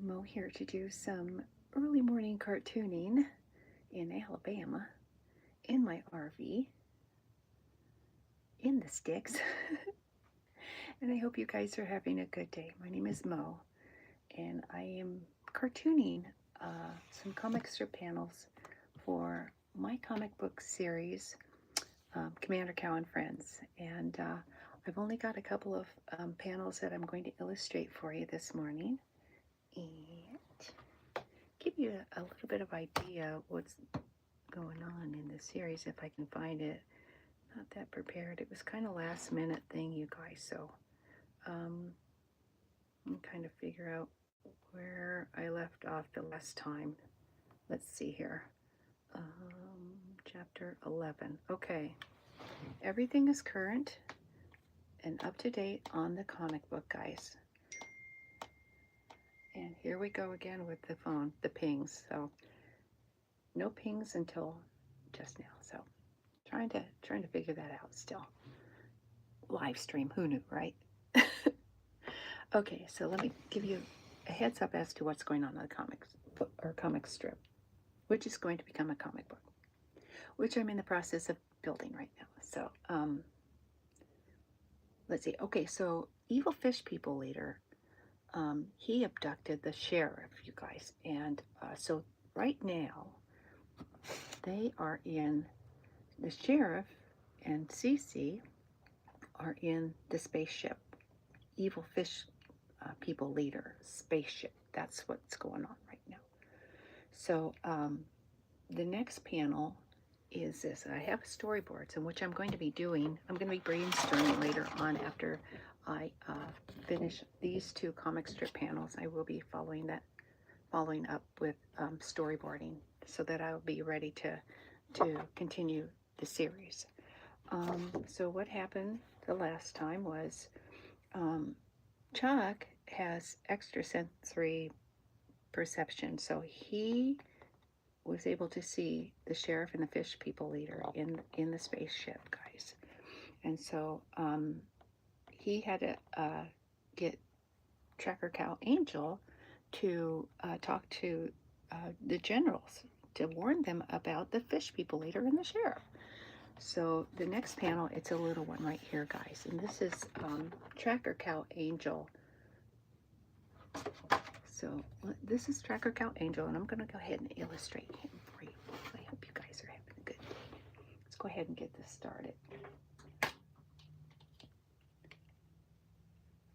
Mo here to do some early morning cartooning in Alabama in my RV in the sticks. And I hope you guys are having a good day. My name is Mo, and I am cartooning some comic strip panels for my comic book series, Commander Cow and Friends. And I've only got a couple of panels that I'm going to illustrate for you this morning. And give you a little bit of idea of what's going on in this series if I can find it. Not that prepared. It was kind of last minute thing, you guys, so I'm kind of figure out where I left off the last time. Let's see here. Chapter 11. Okay. Everything is current and up to date on the comic book, guys. And here we go again with the phone, the pings. So no pings until just now. So trying to figure that out still. Live stream, who knew, right? Okay, so let me give you a heads up as to what's going on in the comics book or comic strip, which is going to become a comic book, which I'm in the process of building right now. So let's see. Okay, so evil fish people leader, he abducted the sheriff, you guys, and so right now they are in, the sheriff and Cece are in the spaceship, evil fish people leader spaceship. That's what's going on right now. So the next panel is this. I have storyboards in which I'm going to be doing, I'm going to be brainstorming later on after I finish these two comic strip panels. I will be following up with storyboarding so that I'll be ready to continue the series. So what happened the last time was Chuck has extrasensory perception, so he was able to see the sheriff and the fish people leader in the spaceship, guys. And so he had to get Tracker Cow Angel to talk to the generals to warn them about the fish people leader and the sheriff. So the next panel, it's a little one right here, guys. And this is Tracker Cow Angel. So this is Tracker Cow Angel, and I'm going to go ahead and illustrate him for you. I hope you guys are having a good day. Let's go ahead and get this started.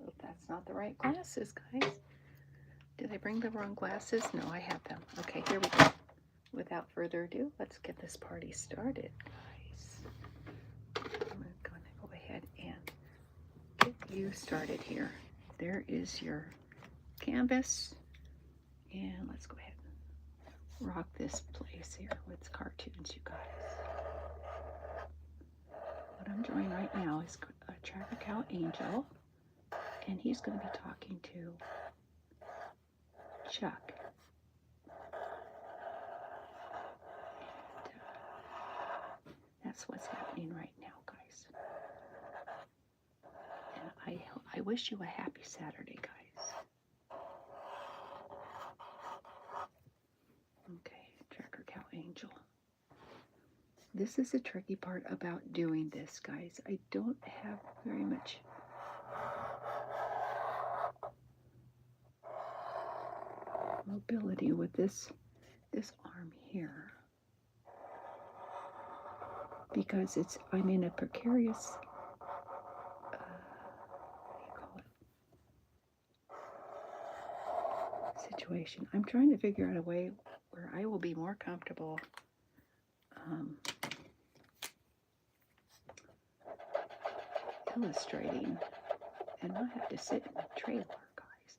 Oh, that's not the right glasses, guys. Did I bring the wrong glasses? No, I have them. Okay, here we go. Without further ado, let's get this party started, guys. I'm going to go ahead and get you started here. There is your canvas, and let's go ahead and rock this place here with cartoons, you guys. What I'm doing right now is a Tracker Cow Angel, and he's going to be talking to Chuck. That's what's happening right now, guys. And I wish you a happy Saturday, guys. Okay, Tracker Cow Angel. This is the tricky part about doing this, guys. I don't have very much mobility with this arm here, because I'm in a precarious what do you call it, situation. I'm trying to figure out a way where I will be more comfortable illustrating and not have to sit in a trailer, guys.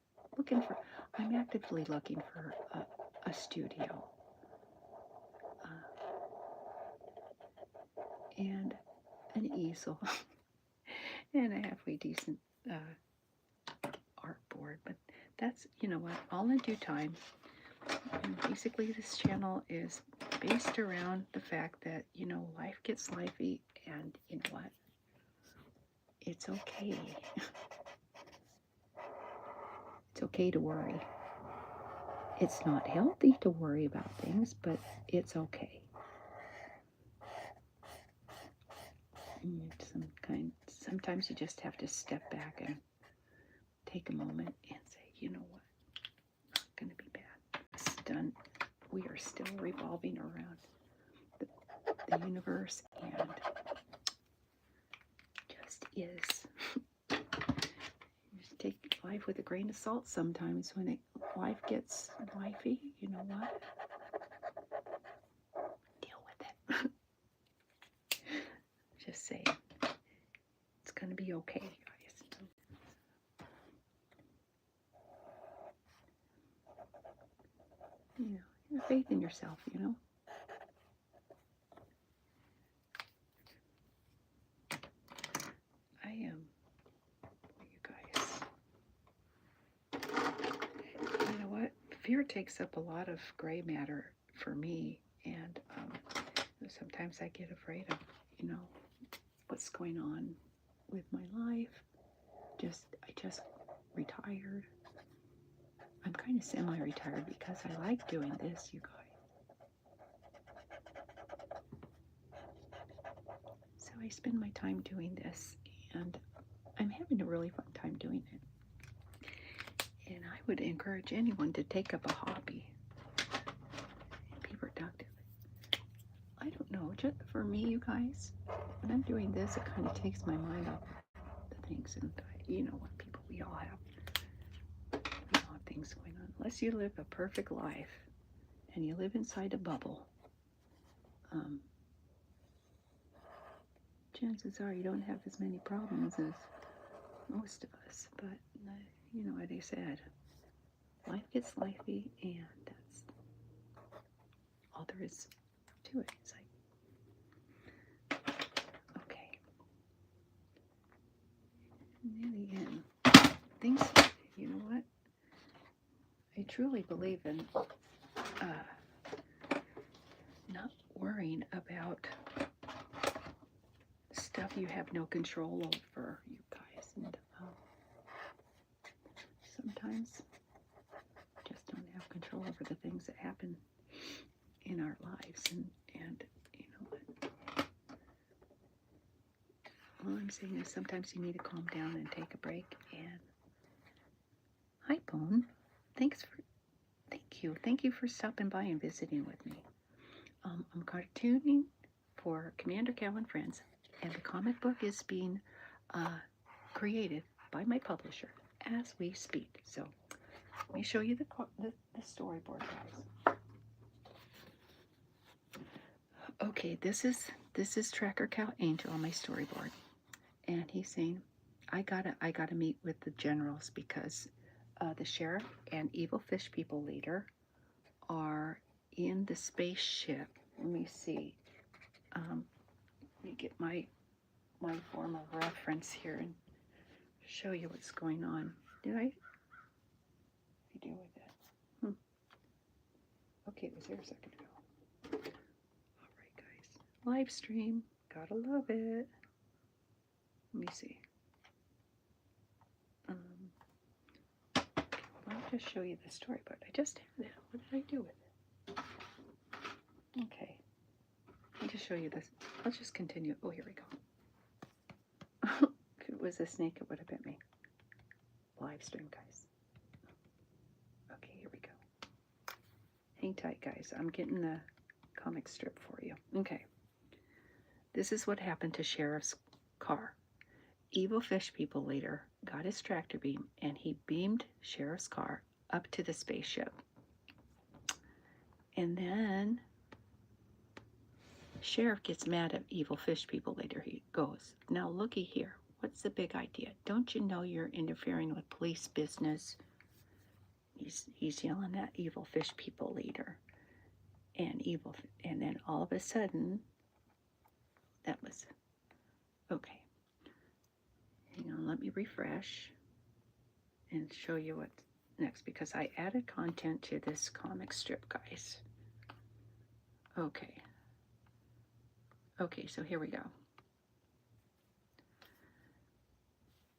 I'm actively looking for a studio and an easel and a halfway decent art board, but that's, you know what, all in due time. And basically this channel is based around the fact that, you know, life gets lifey, and you know what, it's okay. It's okay to worry. It's not healthy to worry about things, but it's okay. Sometimes you just have to step back and take a moment and say, you know what, not going to be bad. It's done. We are still revolving around the universe, and just is. Just take life with a grain of salt sometimes. When life gets wifey, you know what? Deal with it. Just say it's going to be okay, guys. You know, have faith in yourself, you know. I am, you guys. You know what? Fear takes up a lot of gray matter for me, and sometimes I get afraid of, you know, what's going on with my life. I just retired. I'm kind of semi-retired because I like doing this, you guys. So I spend my time doing this, and I'm having a really fun time doing it. And I would encourage anyone to take up a hobby and be productive. I don't know, just for me, you guys, when I'm doing this, it kind of takes my mind off the things, and you know what, people, we all have things going on. Unless you live a perfect life and you live inside a bubble, chances are you don't have as many problems as most of us. But you know what they said, life gets lifey, and that's all there is to it. It's like, okay. And then again, things, you know what? I truly believe in not worrying about stuff you have no control over, you guys. And sometimes just don't have control over the things that happen in our lives. And you know what? All I'm saying is sometimes you need to calm down and take a break. And hi, Bone. Thank you for stopping by and visiting with me. I'm cartooning for Commander Cal and Friends, and the comic book is being created by my publisher as we speak. So let me show you the storyboard, guys. Okay, this is Tracker Cow Angel on my storyboard, and he's saying, I gotta meet with the generals because the sheriff and evil fish people leader are in the spaceship. Let me see. Let me get my form of reference here and show you what's going on. Did I deal with it? Okay, it was there a second ago. All right, guys. Live stream. Gotta love it. Let me see. I'll just show you the story, but I just had it. What did I do with it? Okay. I'll just show you this. I'll just continue. Oh, here we go. If it was a snake, it would have bit me. Live stream, guys. Okay, here we go. Hang tight, guys. I'm getting the comic strip for you. Okay. This is what happened to Sheriff's car. Evil fish people leader got his tractor beam, and he beamed Sheriff's car up to the spaceship. And then Sheriff gets mad at evil fish people leader. He goes, now looky here. What's the big idea? Don't you know you're interfering with police business? He's yelling at evil fish people leader. And then all of a sudden, that was, okay. Hang on, let me refresh and show you what's next, because I added content to this comic strip, guys. Okay, so here we go.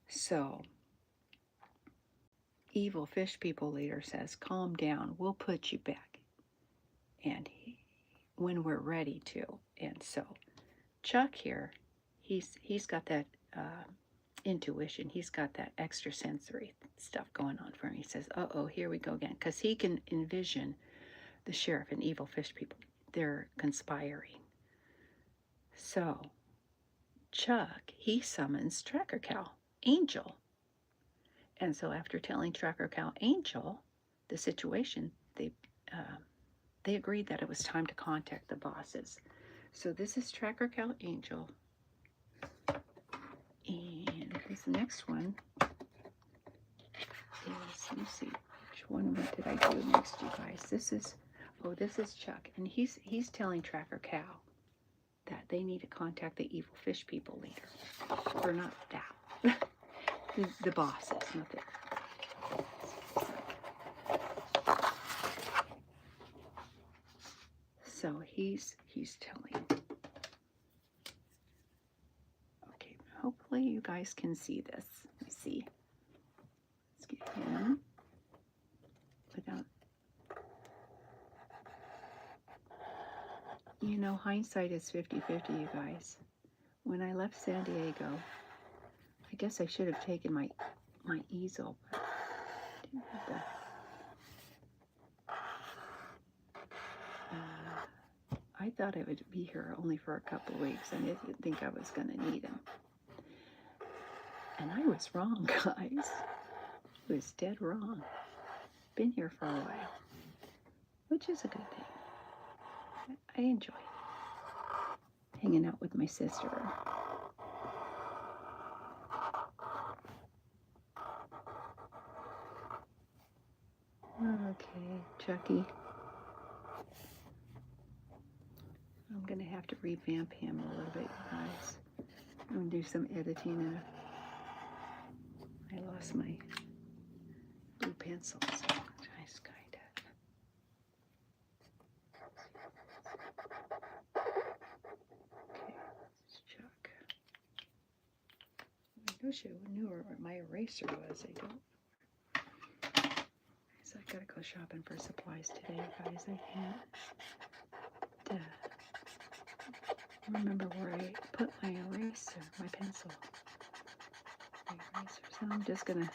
So, evil fish people leader says, calm down, we'll put you back. And when we're ready to. And so Chuck here, he's got that intuition. He's got that extrasensory stuff going on for him. He says, uh-oh, here we go again. Because he can envision the sheriff and evil fish people. They're conspiring. So Chuck, he summons Tracker Cow, Angel. And so after telling Tracker Cow Angel the situation, they agreed that it was time to contact the bosses. So this is Tracker Cow Angel. And this next one is, let me see, which one did I do next, you guys? This is Chuck. And he's telling Tracker Cow that they need to contact the evil fish people leader. Or not that. the bosses, not that. So he's telling. Okay, hopefully you guys can see this. Let me see. Let's get him without. You know, hindsight is 50-50, you guys. When I left San Diego, I guess I should have taken my easel, but I didn't have the. I thought I would be here only for a couple of weeks. I didn't think I was going to need him. And I was wrong, guys. I was dead wrong. Been here for a while, which is a good thing. I enjoy it. Hanging out with my sister. Okay, Chucky. I'm going to have to revamp him a little bit, guys. I'm going to do some editing, and I lost my blue pencil, so I just kind of. Okay, it's Chuck. I wish I knew where my eraser was. I don't. So I gotta go shopping for supplies today, guys. I can't. Remember where I put my eraser, my pencil. My eraser. So I'm just gonna.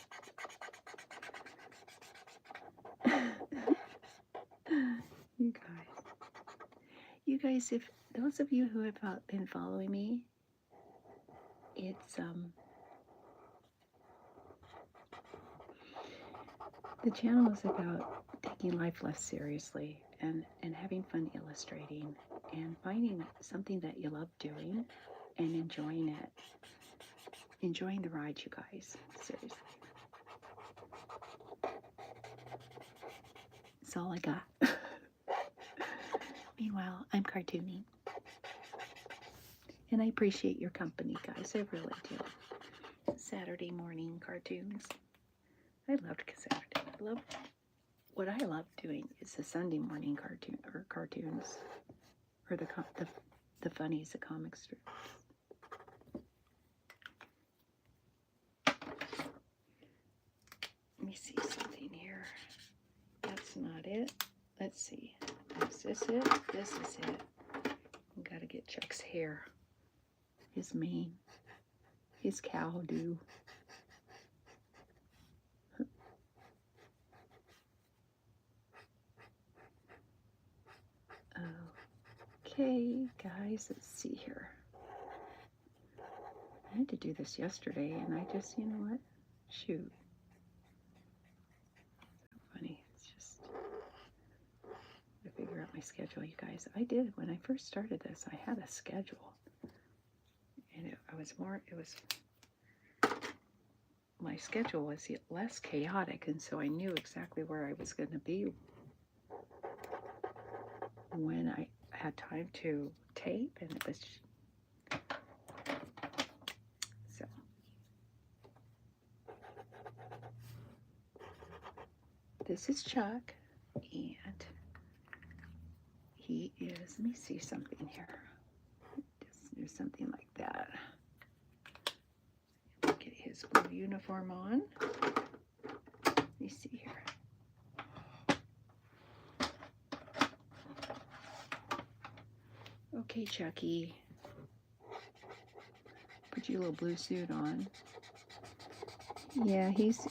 You guys, if those of you who have been following me, it's the channel is about taking life less seriously and having fun illustrating and finding something that you love doing and enjoying it. Enjoying the ride, you guys. Seriously. That's all I got. Meanwhile, I'm cartooning. And I appreciate your company, guys. I really do. Saturday morning cartoons. I loved Saturday. What I love doing is the Sunday morning cartoons. Or the funnies, the comic strips. Let me see something here. That's not it. Let's see. Is this it? This is it. I've got to get Chuck's hair. His mane. His cow do. Okay, guys, let's see here. I had to do this yesterday, and I just, you know what? Shoot. So funny. It's just to figure out my schedule, you guys. I did. When I first started this, I had a schedule. And my schedule was less chaotic, and so I knew exactly where I was going to be when I had time to tape, and it was so. This is Chuck, and he is, let me see something here. Just do something like that. Get his blue uniform on. Let me see here. Okay, Chucky. Put your little blue suit on. Yeah, he's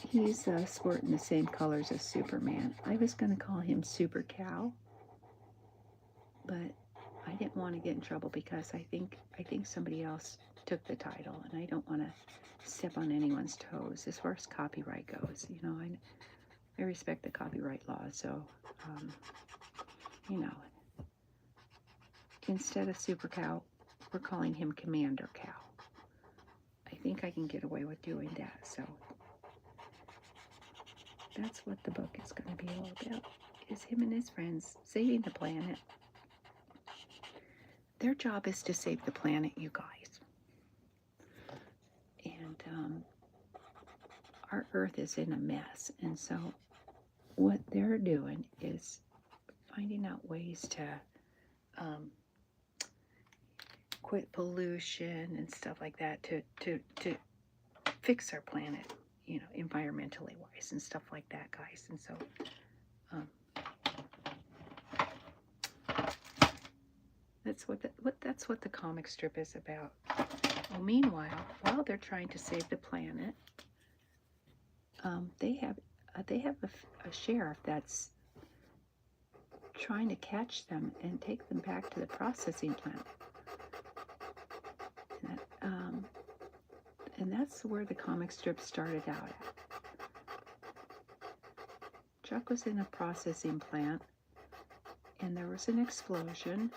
sporting the same colors as Superman. I was going to call him Super Cow, but I didn't want to get in trouble because I think somebody else took the title, and I don't want to step on anyone's toes as far as copyright goes. You know, I respect the copyright laws, so you know, instead of Super Cow, we're calling him Commander Cow. I think I can get away with doing that, so that's what the book is going to be all about, is him and his friends saving the planet. Their job is to save the planet, you guys. And our Earth is in a mess, and so what they're doing is finding out ways to quit pollution and stuff like that, to fix our planet, you know, environmentally wise and stuff like that, guys. And so that's what the comic strip is about. Well, meanwhile, while they're trying to save the planet, they have a sheriff that's trying to catch them and take them back to the processing plant. And that's where the comic strip started out at. Chuck was in a processing plant, and there was an explosion,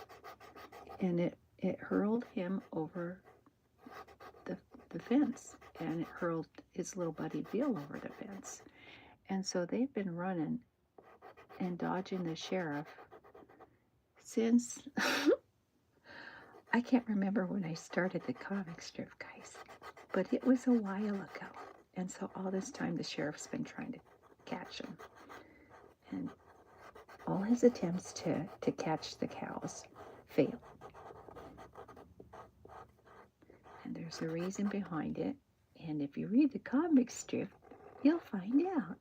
and it hurled him over the fence, and it hurled his little buddy Bill over the fence. And so they've been running and dodging the sheriff since I can't remember when I started the comic strip, guys, but it was a while ago. And so all this time the sheriff's been trying to catch him, and all his attempts to catch the cows fail. And there's a reason behind it, and if you read the comic strip, you'll find out.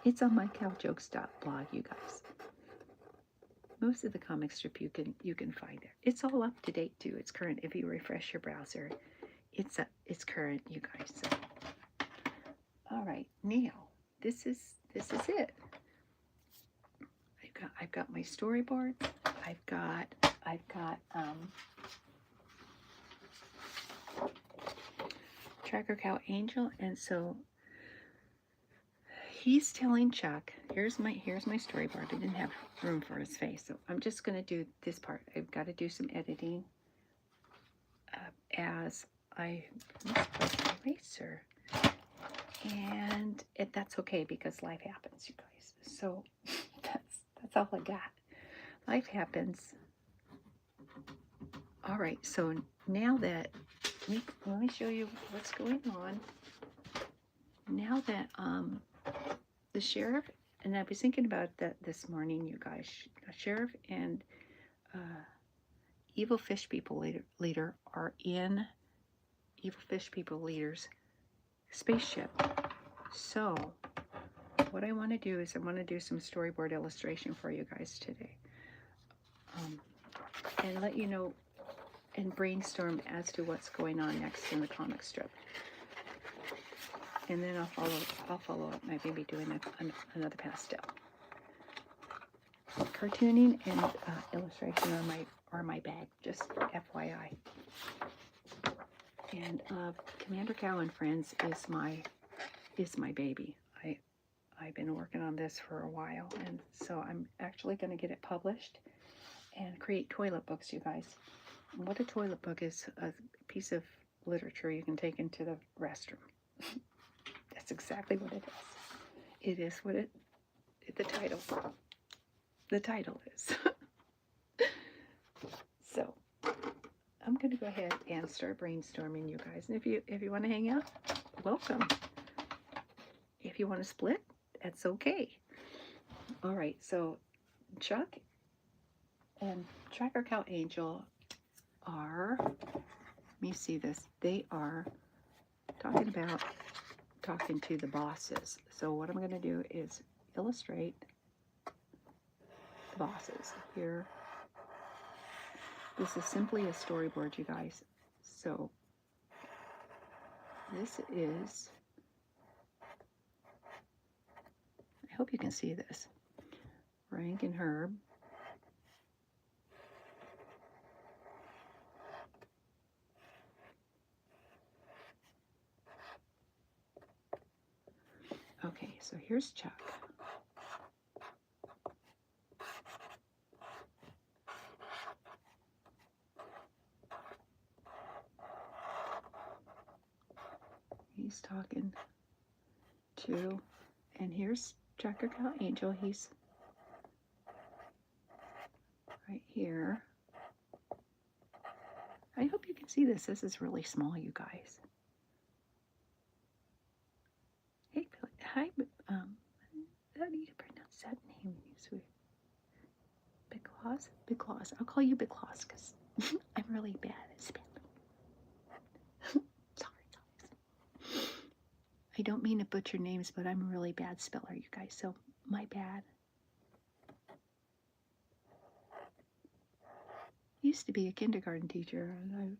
It's on my cowjokes.blog, you guys. Most of the comic strip you can find there. It's all up to date too. It's current. If you refresh your browser, it's current, you guys. So, all right, now this is it. I've got my storyboards. I've got Tracker Cow Angel, and so he's telling Chuck, here's my storyboard. I didn't have room for his face, so I'm just going to do this part. I've got to do some editing as I misplaced my eraser, and that's okay because life happens, you guys. So that's all I got. Life happens. All right, so now that let me show you what's going on. Now that the sheriff, and I was thinking about that this morning, you guys. Sheriff and Evil Fish People leader are in Evil Fish People leader's spaceship. So what I want to do is I want to do some storyboard illustration for you guys today, and let you know and brainstorm as to what's going on next in the comic strip. And then I'll follow up. I may be doing another pastel. Cartooning and illustration are my bag, just FYI. And Commander Cow and Friends is my baby. I've been working on this for a while, and so I'm actually going to get it published and create toilet books, you guys. And what a toilet book is, a piece of literature you can take into the restroom. That's exactly what it is. It is what the title is. So I'm going to go ahead and start brainstorming, you guys. And if you want to hang out, welcome. If you want to split, that's okay. All right, so Chuck and Tracker Cow Angel are, let me see this, they are talking about talking to the bosses. So what I'm going to do is illustrate the bosses here. This is simply a storyboard, you guys. So this is, I hope you can see this, Frank and Herb. Okay, so here's Chuck. He's talking to, and here's Tracker Cow Angel. He's right here. I hope you can see this. This is really small, you guys. Hey, hi, how do you pronounce that name? Sweet. Big Claus? Big Claus. I'll call you Big Claus because I'm really bad at spelling. Sorry, guys. I don't mean to butcher names, but I'm a really bad speller, you guys, so my bad. I used to be a kindergarten teacher, and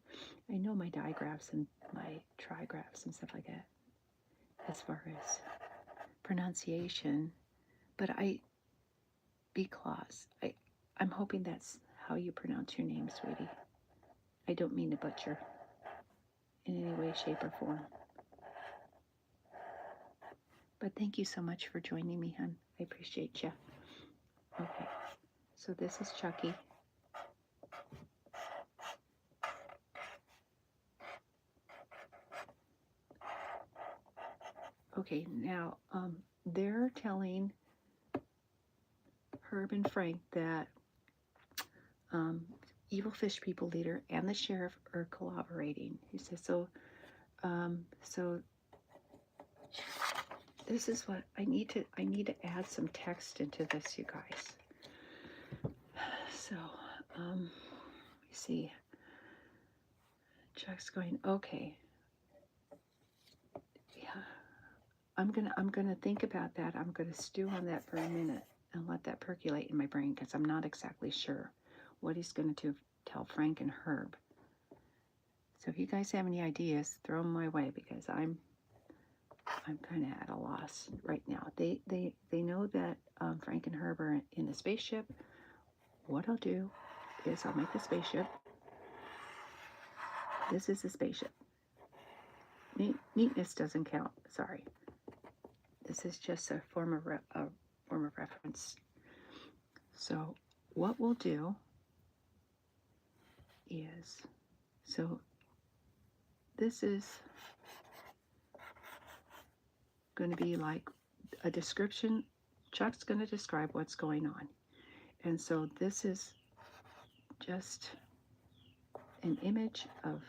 I know my digraphs and my trigraphs and stuff like that as far as pronunciation, but Big Claus. I'm hoping that's how you pronounce your name, sweetie. I don't mean to butcher in any way, shape, or form. But thank you so much for joining me, hon. I appreciate you. Okay, so this is Chucky. Okay, now they're telling Herb and Frank that Evil Fish People leader and the sheriff are collaborating. He says, so this is what I need to add some text into this, you guys. So let me see. Chuck's going, okay. Yeah. I'm gonna think about that. I'm gonna stew on that for a minute and let that percolate in my brain because I'm not exactly sure what he's going to tell Frank and Herb. So if you guys have any ideas, throw them my way because I'm kind of at a loss right now. They know that Frank and Herb are in a spaceship. What I'll do is I'll make the spaceship. This is the spaceship. Neatness doesn't count. Sorry. This is just a form of reference. So what we'll do is, so this is going to be like a description. Chuck's going to describe what's going on. And so this is just an image of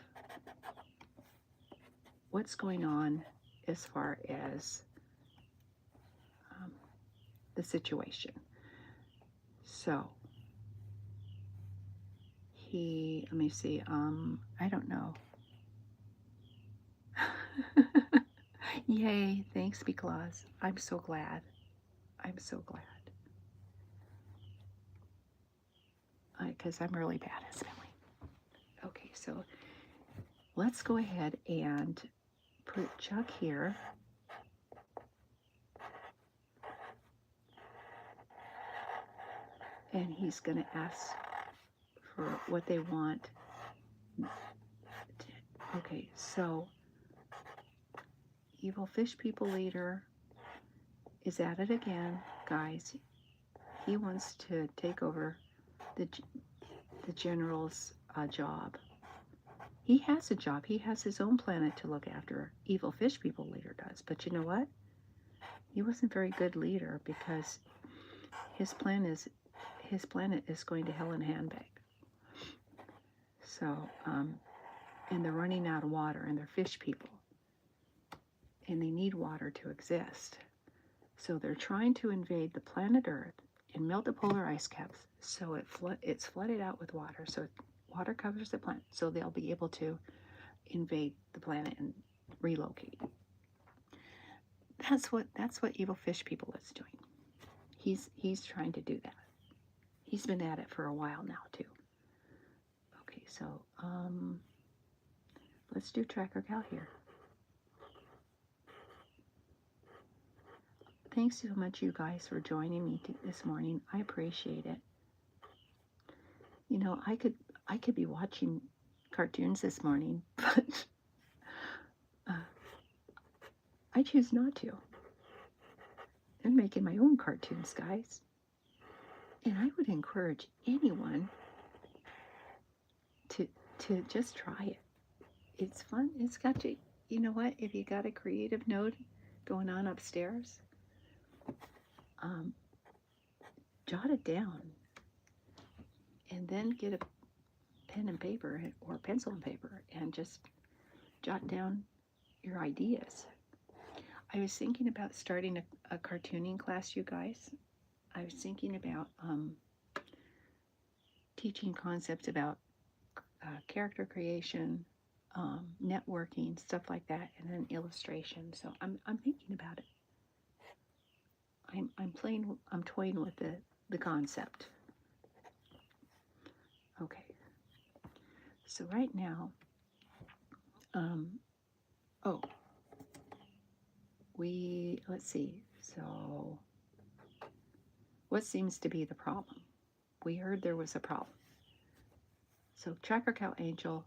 what's going on as far as the situation. So let me see, I don't know. Yay, thanks, Claus. I'm so glad. I'm so glad. Because I'm really bad at spelling. Okay, so let's go ahead and put Chuck here. And he's going to ask for what they want. Okay, so Evil Fish People leader is at it again, guys. He wants to take over the general's job. He has a job. He has his own planet to look after. Evil Fish People leader does. But you know what? He wasn't a very good leader because his planet is going to hell in a handbag. So, and they're running out of water, and they're fish people. And they need water to exist. So they're trying to invade the planet Earth and melt the polar ice caps so it's flooded out with water. So water covers the planet, so they'll be able to invade the planet and relocate. That's what Evil Fish People is doing. He's trying to do that. He's been at it for a while now too. Okay, so let's do Tracker Cal here. Thanks so much, you guys, for joining me this morning. I appreciate it. You know, I could be watching cartoons this morning, but I choose not to. I'm making my own cartoons, guys. And I would encourage anyone to just try it. It's fun. It's got to, you know what, if you got a creative node going on upstairs, jot it down and then get a pen and paper or pencil and paper and just jot down your ideas. I was thinking about starting a cartooning class, you guys. I was thinking about teaching concepts about character creation, networking, stuff like that, and then illustration. So I'm thinking about it. I'm toying with the concept. Okay. So right now, let's see. So what seems to be the problem? We heard there was a problem. So Tracker Cow Angel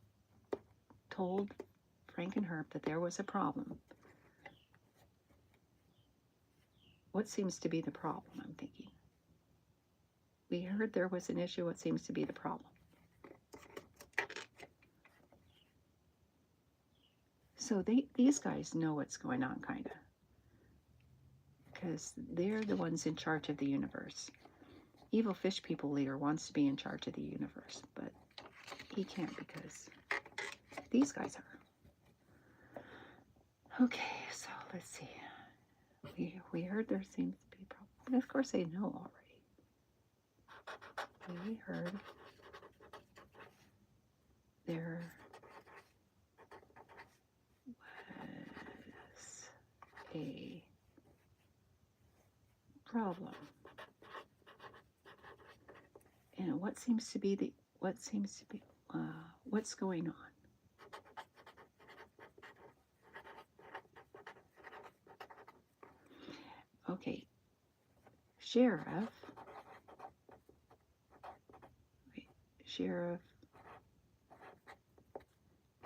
told Frank and Herb that there was a problem. What seems to be the problem, I'm thinking? We heard there was an issue. What seems to be the problem? So these guys know what's going on, kind of. Because they're the ones in charge of the universe. Evil Fish People leader wants to be in charge of the universe, but he can't because these guys are. Okay, so let's see. We heard there seems to be a problem. But of course they know already. We heard there was a problem. And what's going on? Okay, Sheriff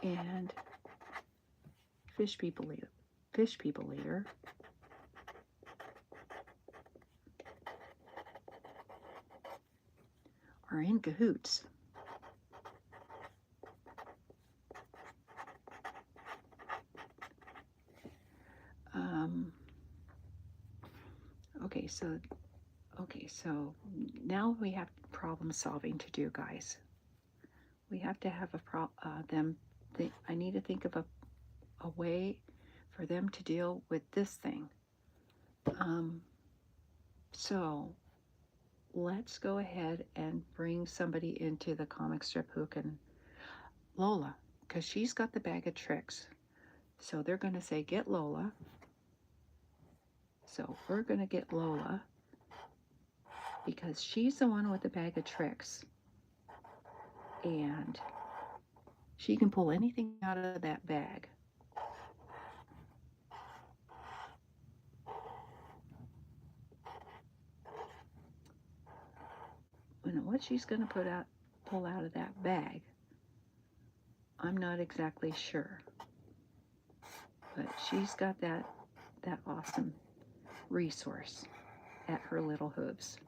and Fish People leader are in cahoots. Okay, so now we have problem solving to do, guys. We have to have I need to think of a way for them to deal with this thing. So let's go ahead and bring somebody into the comic strip who can, Lola, because she's got the bag of tricks. So they're going to say, get Lola. So we're going to get Lola because she's the one with the bag of tricks. And she can pull anything out of that bag. And what she's going to pull out of that bag, I'm not exactly sure. But she's got that awesome resource at her little hooves.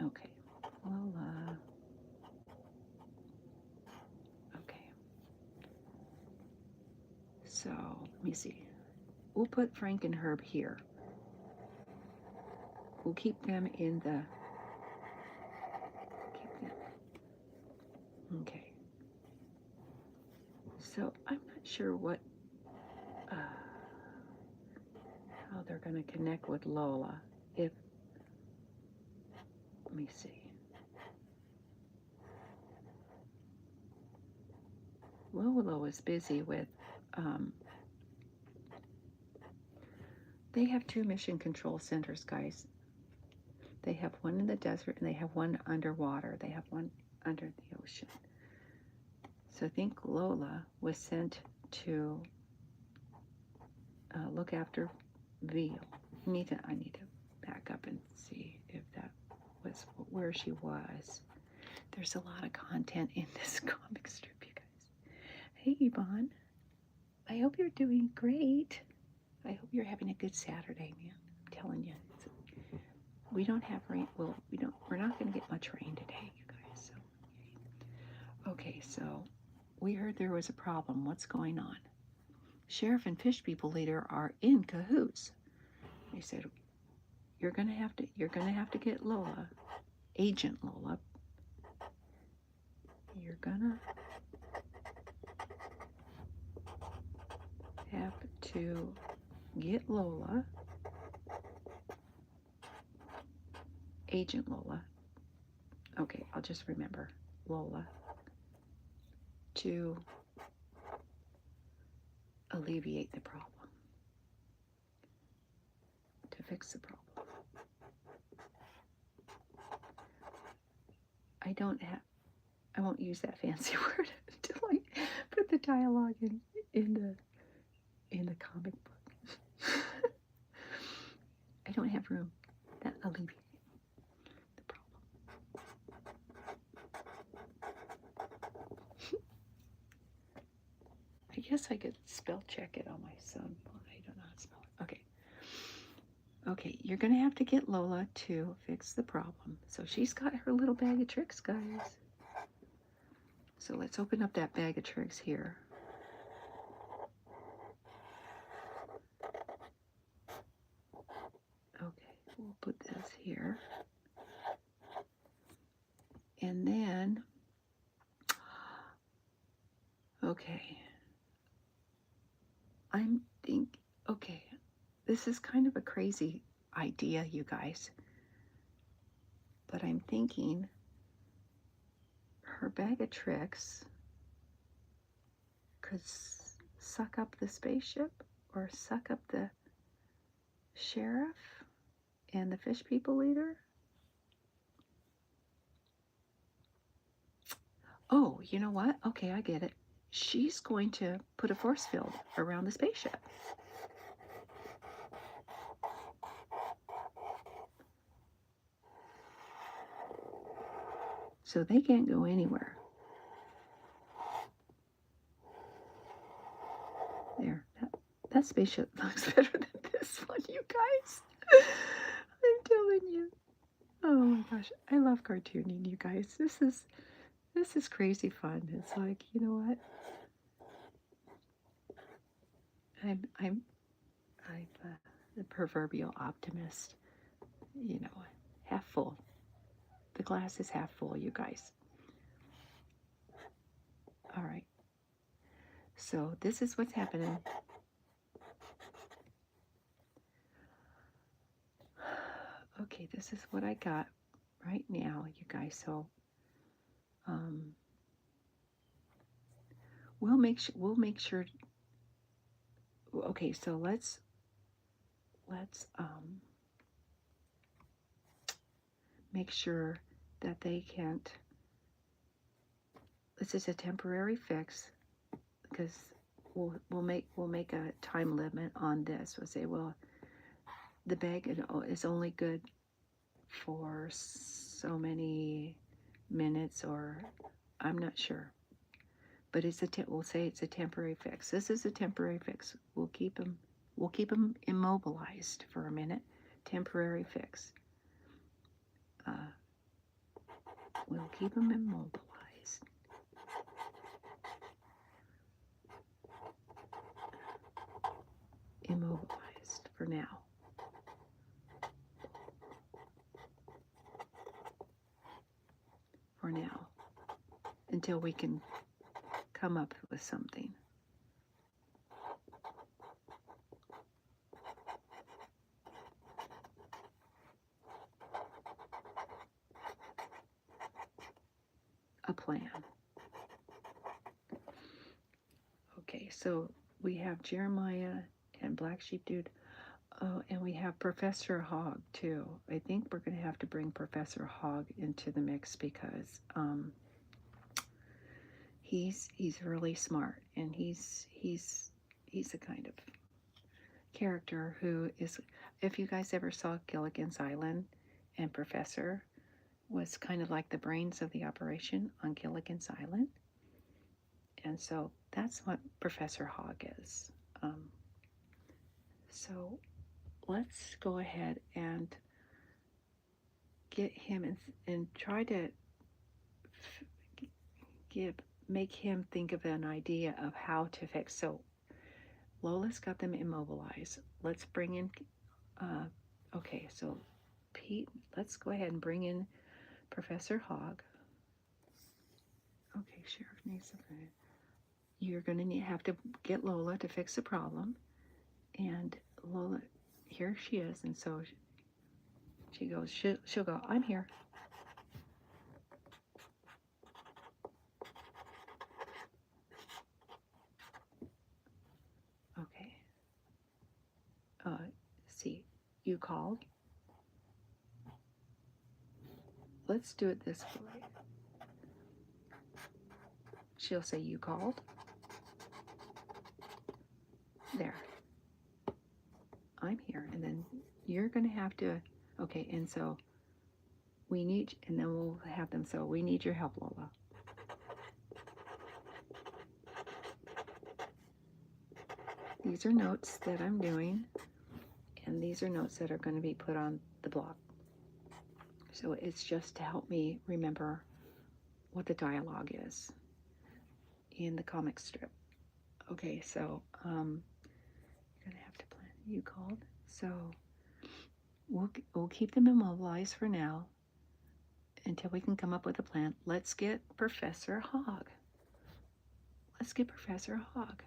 Okay, well, okay. So, let me see. We'll put Frank and Herb here. We'll keep them in the... Okay. So, I'm not sure how they're going to connect with Lola. Let me see. Lola is busy with they have 2 mission control centers, guys. They have one in the desert and they have one underwater. They have one under the ocean. So I think Lola was sent to look after Veal. I need to back up and see if that was where she was. There's a lot of content in this comic strip, you guys. Hey, Yvonne. I hope you're doing great. I hope you're having a good Saturday, man. I'm telling you. We don't have rain. Well, we're not going to get much rain today, you guys. So, okay, so we heard there was a problem. What's going on? Sheriff and Fish People leader are in cahoots. They said, you're gonna have to get Lola, Agent Lola. You're gonna have to get Lola, Agent Lola. Okay, I'll just remember Lola to alleviate the problem, to fix the problem. I won't use that fancy word until I put the dialogue in the comic book. I don't have room. That alleviate the problem. I guess I could spell check it on my son. I don't know how to spell it. Okay. Okay, you're going to have to get Lola to fix the problem. So she's got her little bag of tricks, guys. So let's open up that bag of tricks here. Okay, we'll put this here. And then, okay, okay, this is kind of a crazy idea, you guys. But I'm thinking her bag of tricks could suck up the spaceship or suck up the sheriff and the fish people leader. Oh, you know what? Okay, I get it. She's going to put a force field around the spaceship. So they can't go anywhere. There, that spaceship looks better than this one, you guys. I'm telling you. Oh my gosh, I love cartooning, you guys. This is crazy fun. It's like, you know what? I'm the proverbial optimist. You know, half full. The glass is half full, you guys. All right. So this is what's happening. Okay, this is what I got right now, you guys. So we'll make sure. Okay, so let's make sure that they can't. This is a temporary fix because we'll make a time limit on this. We'll say, well, the bag is only good for so many minutes, or I'm not sure. But we'll say it's a temporary fix. This is a temporary fix. We'll keep them immobilized for a minute. Temporary fix. We'll keep them immobilized. Immobilized for now. For now. Until we can come up with something. A plan. Okay, so we have Jeremiah and Black Sheep Dude. Oh, and we have Professor Hogg too. I think we're going to have to bring Professor Hogg into the mix because he's really smart, and he's the kind of character who is. If you guys ever saw Gilligan's Island, and Professor was kind of like the brains of the operation on Gilligan's Island, and so that's what Professor Hogg is. So let's go ahead and get him and try to make him think of an idea of how to fix. So Lola's got them immobilized. Let's bring in, okay, so Pete, let's go ahead and bring in Professor Hogg. Okay, Sheriff needs something. You're going to have to get Lola to fix the problem. And Lola, here she is. And so she goes, she'll go, I'm here. Okay. See, you called. Let's do it this way. She'll say, you called. There. I'm here. And then you're going to have to, okay, and so we need, and then we'll have them, so we need your help, Lola. These are notes that I'm doing, and these are notes that are going to be put on the blog. So it's just to help me remember what the dialogue is in the comic strip. Okay, so you're going to have to plan. You called. So we'll keep them immobilized for now until we can come up with a plan. Let's get Professor Hogg. Let's get Professor Hogg.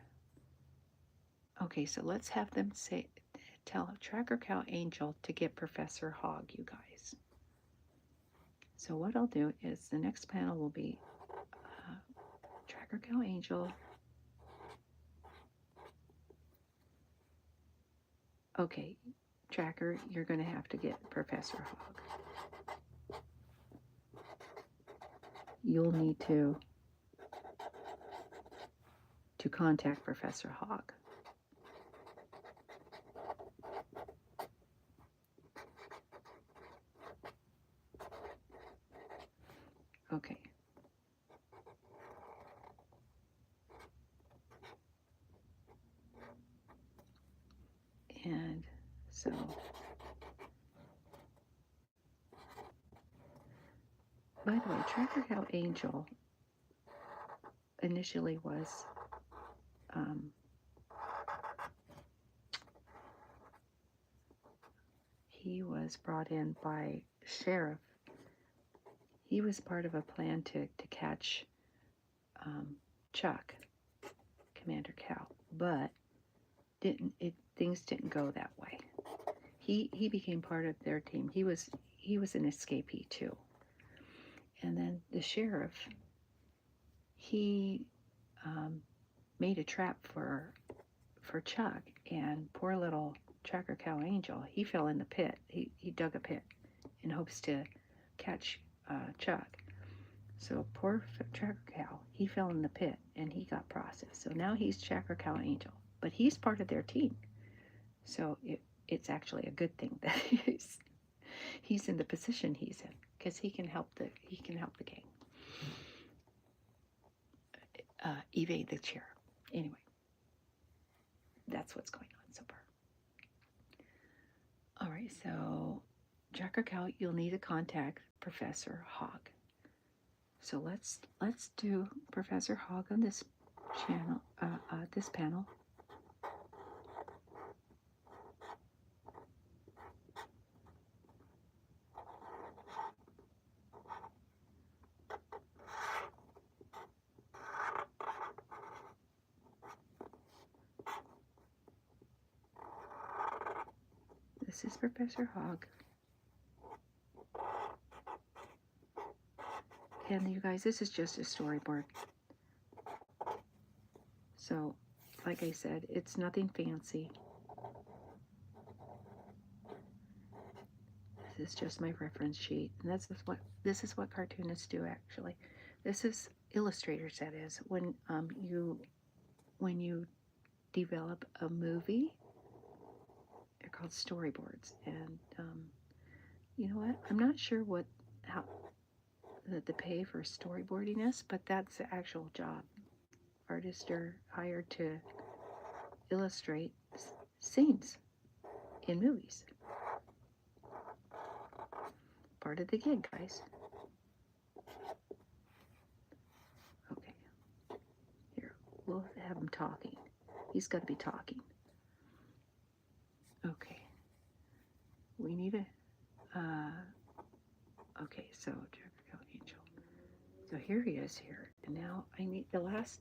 Okay, so let's have them tell Tracker Cow Angel to get Professor Hogg, you guys. So what I'll do is the next panel will be Tracker Cow Angel. Okay, Tracker, you're going to have to get Professor Hogg. You'll need to contact Professor Hogg. Okay. And so by the way, Tracker Cow Angel initially was he was brought in by Sheriff. He was part of a plan to catch Chuck, Commander Cow, but things didn't go that way. He became part of their team. He was an escapee too. And then the sheriff, he made a trap for Chuck, and poor little Tracker Cow Angel, he fell in the pit. He dug a pit in hopes to catch Chuck. So poor Tracker Cow, he fell in the pit and he got processed. So now he's Tracker Cow Angel, but he's part of their team. So it's actually a good thing that he's in the position he's in, because he can help the gang evade the chair. Anyway, that's what's going on so far. All right, so Tracker Cow, you'll need to contact Professor Hogg. So let's do Professor Hogg on this channel, this panel. This is Professor Hogg. And you guys, this is just a storyboard. So like I said, it's nothing fancy. This is just my reference sheet, and this is what cartoonists do. Actually, this is illustrators. That is when you develop a movie, they're called storyboards. And you know what? I'm not sure how the pay for storyboarding is, but that's the actual job. Artists are hired to illustrate scenes in movies. Part of the gig, guys. Okay, here, we'll have him talking. He's got to be talking. Okay, we need a, okay, so Angel. So here he is here, and now I need the last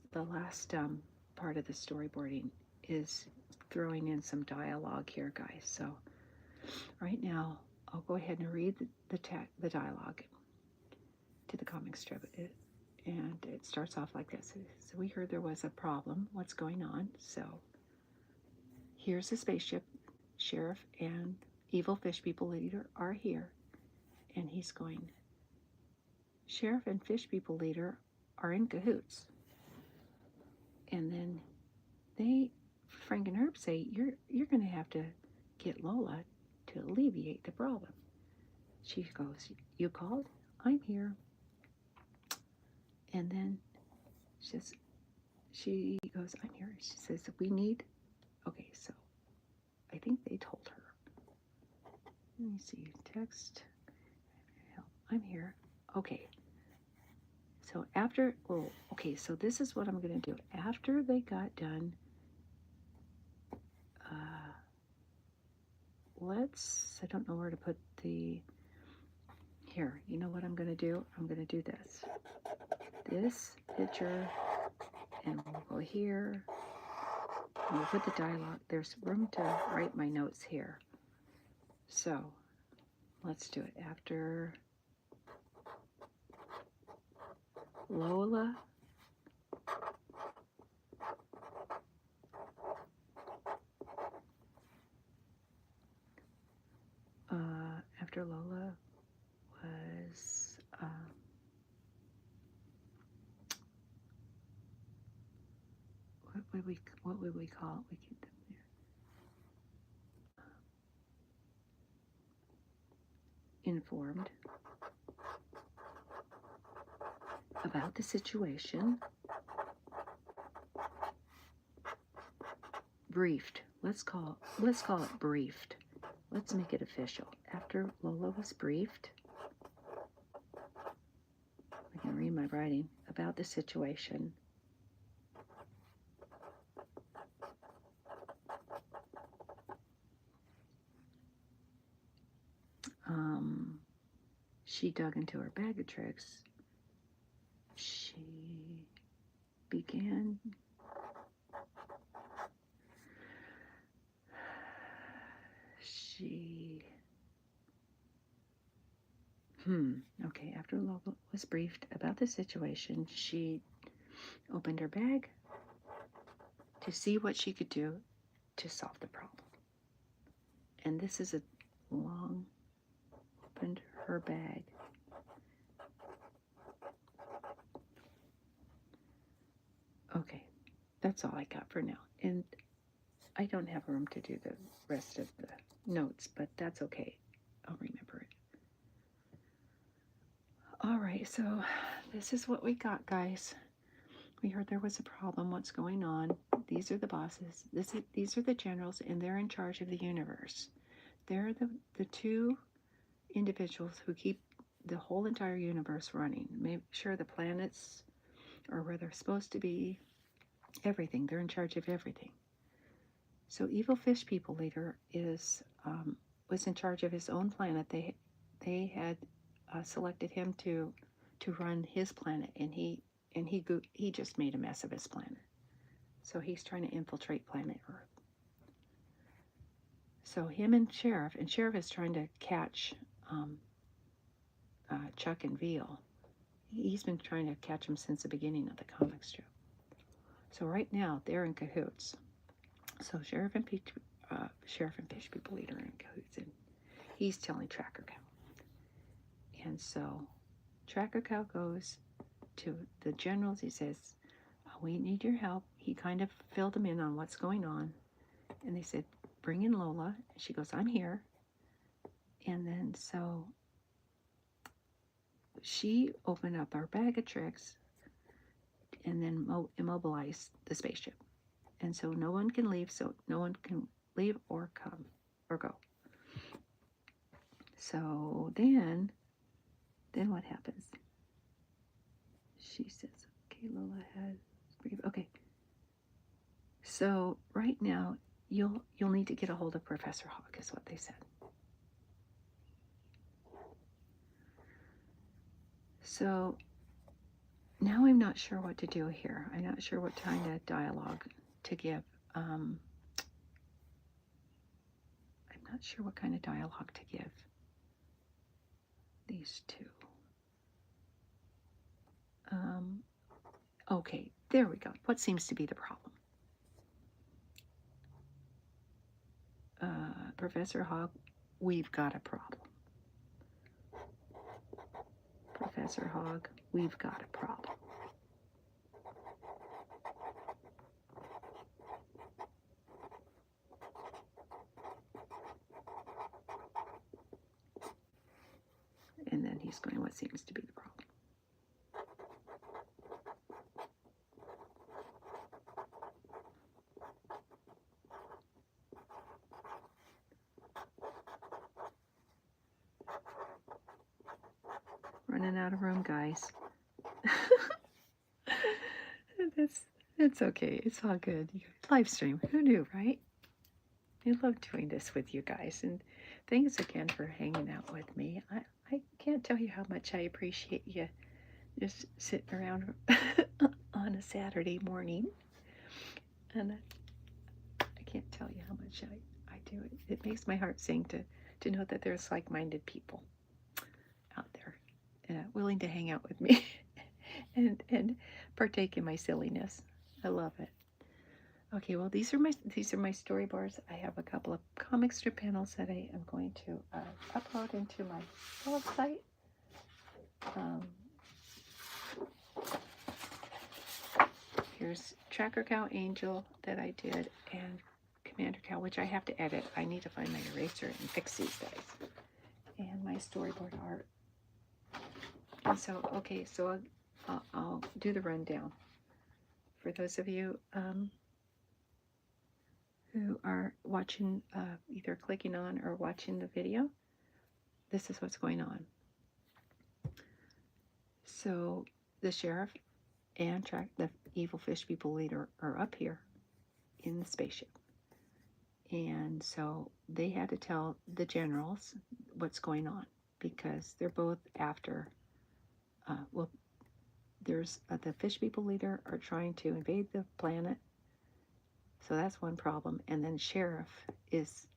part of the storyboarding is throwing in some dialogue here, guys. So right now, I'll go ahead and read the dialogue to the comic strip. And it starts off like this. So we heard there was a problem. What's going on? So here's a spaceship. Sheriff and evil fish people leader are here. And he's going, Sheriff and fish people leader are in cahoots. And then Frank and Herb say, you're going to have to get Lola to alleviate the problem. She goes, you called? I'm here. And then she goes, I'm here. She says, we need, okay, so I think they told her. Let me see, text, I'm here. Okay. So so this is what I'm going to do. After they got done, I don't know where to put here, you know what I'm going to do? I'm going to do this picture, and we'll go here, and we'll put the dialogue. There's room to write my notes here. So, let's do it. After Lola was what would we call it? We keep them there. Informed about the situation. Briefed. Let's call it briefed. Let's make it official. After Lola was briefed, I can read my writing, about the situation. She dug into her bag of tricks. She began okay, after Lola was briefed about the situation, she opened her bag to see what she could do to solve the problem. And this is a long, opened her bag. Okay, that's all I got for now. And I don't have room to do the rest of the notes, but that's okay. I'll remember it. All right, so this is what we got, guys. We heard there was a problem. What's going on? These are the bosses. These are the generals, and they're in charge of the universe. They're the two individuals who keep the whole entire universe running. Make sure the planets are where they're supposed to be. Everything. They're in charge of everything. So evil fish people leader was in charge of his own planet. They had selected him to run his planet, and he just made a mess of his planet. So he's trying to infiltrate planet Earth. So him and Sheriff is trying to catch Chuck and Veal. He's been trying to catch him since the beginning of the comic strip. So right now they're in cahoots. So Sheriff and Fish People Leader are in cahoots, and he's telling Tracker Cow. And so Tracker Cow goes to the generals. He says, we need your help. He kind of filled them in on what's going on. And they said, bring in Lola. And she goes, I'm here. And then so she opened up our bag of tricks and then immobilized the spaceship. And so no one can leave, so no one can leave or come or go. So then what happens? She says, okay, Lola has grief. Okay. So right now you'll need to get a hold of Professor Hawk, is what they said. So now I'm not sure what to do here. I'm not sure what kind of dialogue to give. I'm not sure what kind of dialogue to give these two. Okay, there we go. What seems to be the problem? Professor Hawk, we've got a problem. Professor Hawk, we've got a problem. And then he's going, what seems to be the problem? Running out of room, guys. That's okay. It's all good. Live stream. Who knew, right? I love doing this with you guys. And thanks again for hanging out with me. I can't tell you how much I appreciate you just sitting around on a Saturday morning. And I can't tell you how much I do it. It makes my heart sing to know that there's like-minded people out there willing to hang out with me and partake in my silliness. I love it. Okay, well these are my storyboards. I have a couple of comic strip panels that I am going to upload into my website. Here's Tracker Cow Angel that I did, and Commander Cow, which I have to edit. I need to find my eraser and fix these guys. And my storyboard art. And so, okay, so I'll do the rundown. For those of you who are watching, either clicking on or watching the video, this is what's going on. So the sheriff and the evil fish people leader are up here in the spaceship. And so they had to tell the generals what's going on because they're both after, there's the fish people leader are trying to invade the planet. So that's one problem. And then sheriff is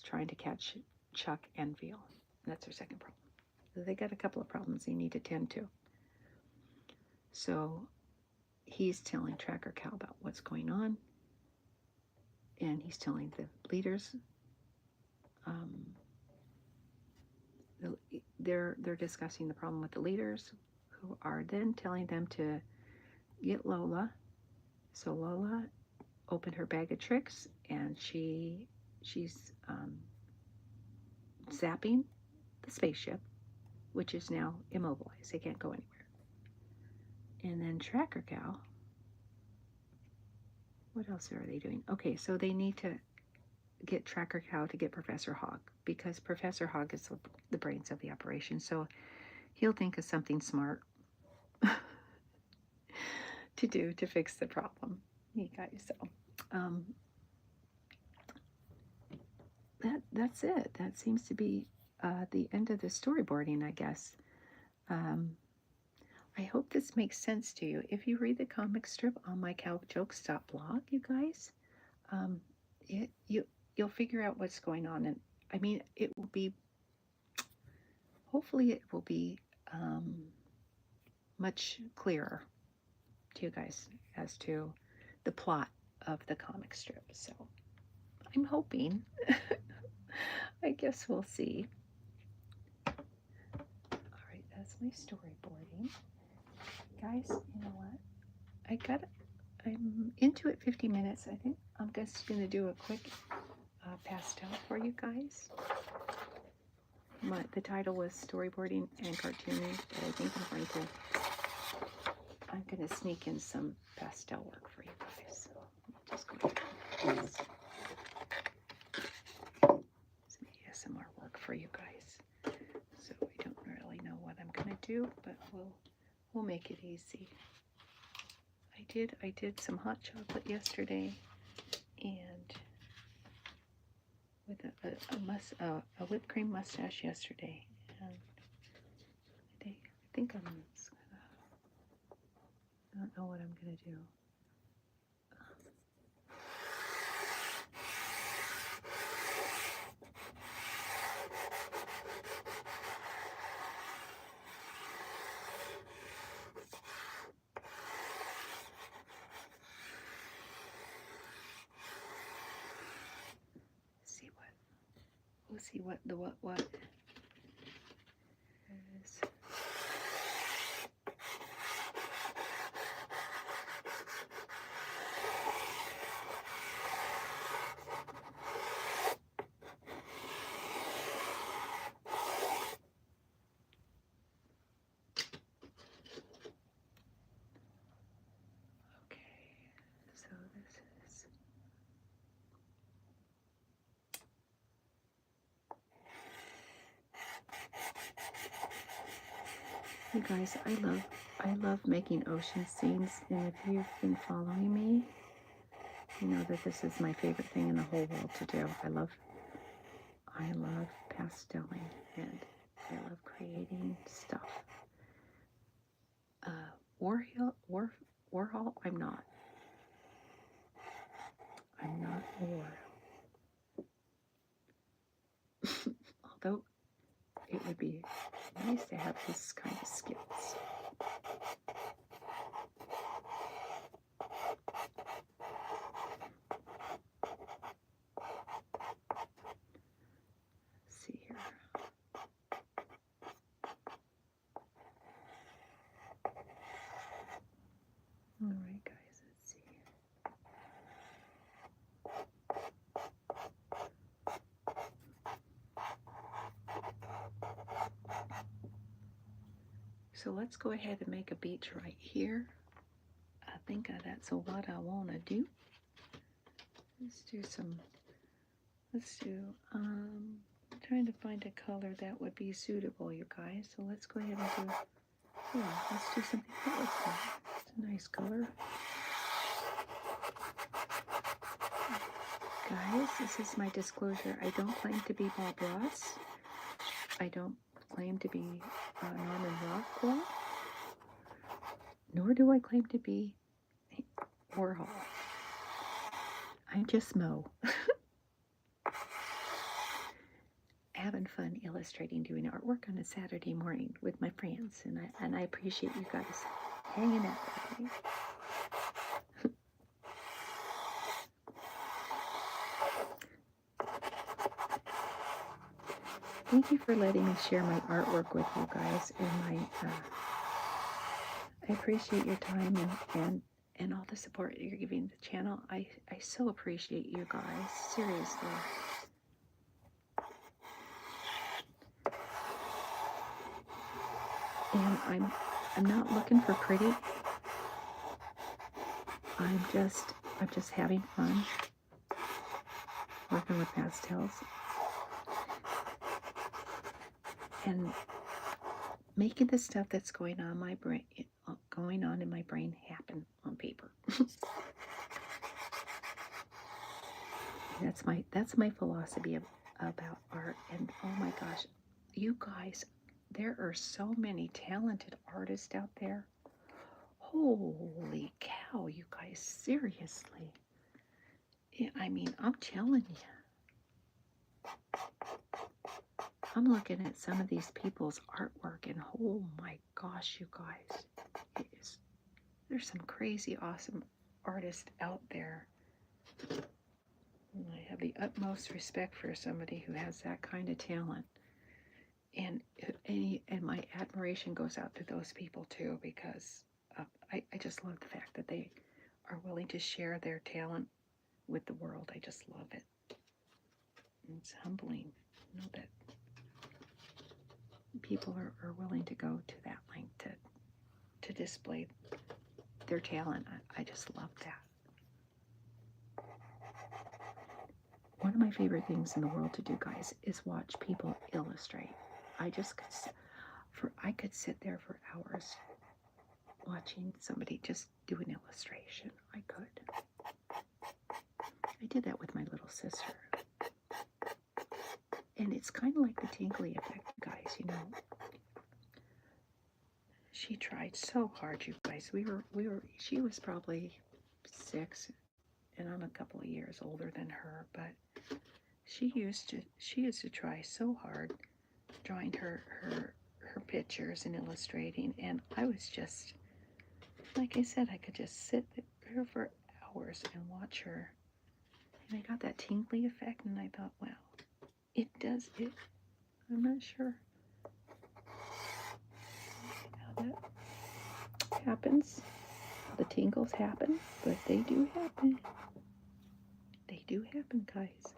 trying to catch Chuck and Veal. That's their second problem. So they got a couple of problems they need to tend to. So he's telling Tracker Cow about what's going on. And he's telling the leaders, they're discussing the problem with the leaders, who are then telling them to get Lola. So Lola opened her bag of tricks, and she's zapping the spaceship, which is now immobilized. They can't go anywhere. And then Tracker Cow, what else are they doing? Okay, so they need to get Tracker Cow to get Professor Hawk, because Professor Hawk is the brains of the operation. So he'll think of something smart to do to fix the problem. You guys, so that's it. That seems to be the end of the storyboarding, I guess. I hope this makes sense to you. If you read the comic strip on my CowJokes.blog, you guys, you'll figure out what's going on. And I mean, it will be, hopefully it will be much clearer to you guys as to the plot of the comic strip. So I'm hoping. I guess we'll see. All right, that's my storyboarding. Guys, you know what? I'm into it 50 minutes. I think I'm just going to do a quick pastel for you guys. The title was Storyboarding and Cartooning, but I think I'm going to sneak in some pastel work for you guys. So I'm just going to do some ASMR work for you guys. So I don't really know what I'm going to do, but we'll make it easy. I did some hot chocolate yesterday, and with a whipped cream mustache yesterday, and I think I don't know what I'm gonna do. We'll see what the what is. You guys, I love making ocean scenes, and if you've been following me, you know that this is my favorite thing in the whole world to do. I love pasteling, and I love creating stuff. Warhol, I'm not Warhol. Although it would be nice to have his kind of skills. Let's see here. All right, guys, let's see. So let's go ahead and make a beach right here. I think that's what I want to do. I'm trying to find a color that would be suitable, you guys. So let's go ahead and let's do something that looks nice. It's a nice color. Guys, this is my disclosure. I don't claim to be Bob Ross. I don't claim to be Norman Rockwell. Nor do I claim to be Warhol. I'm just Mo. Having fun illustrating, doing artwork on a Saturday morning with my friends, and I appreciate you guys hanging out with me. Thank you for letting me share my artwork with you guys, and I appreciate your time and all the support you're giving the channel. I so appreciate you guys, seriously. And I'm not looking for pretty. I'm just having fun working with pastels and making the stuff that's going on in my brain happen on paper. That's my philosophy about art. And oh my gosh, you guys, there are so many talented artists out there. Holy cow, you guys, seriously. I mean, I'm telling you. I'm looking at some of these people's artwork, and oh my gosh, you guys, there's some crazy awesome artist out there. And I have the utmost respect for somebody who has that kind of talent. And my admiration goes out to those people too, because I just love the fact that they are willing to share their talent with the world. I just love it. And it's humbling, that people are willing to go to that length to display their talent. I just love that. One of my favorite things in the world to do, guys, is watch people illustrate. I could sit there for hours watching somebody just do an illustration. I could. I did that with my little sister. And it's kind of like the tingly effect, guys, She tried so hard, you guys. She was probably 6, and I'm a couple of years older than her, but she used to try so hard drawing her pictures and illustrating, and I was just, like I said, I could just sit there for hours and watch her, and I got that tingly effect, and I thought, wow, it does it. I'm not sure how that happens, how the tingles happen, but they do happen. They do happen, guys.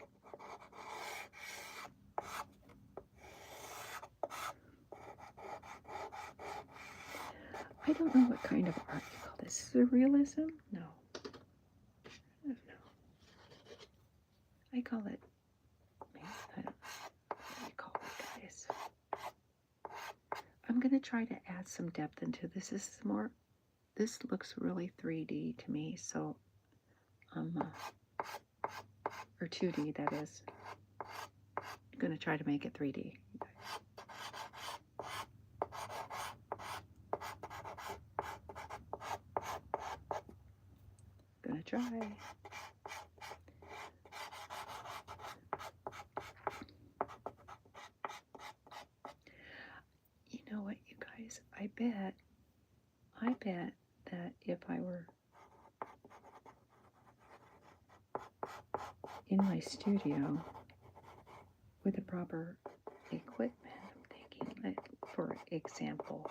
I don't know what kind of art you call this. Surrealism? No. I don't know. I call it, I don't know what you call it, guys. I'm going to try to add some depth into this. This looks really 3D to me, so, or 2D, that is. I'm going to try to make it 3D. Gonna try. You know what, you guys? I bet that if I were in my studio with the proper equipment, I'm thinking, like, for example,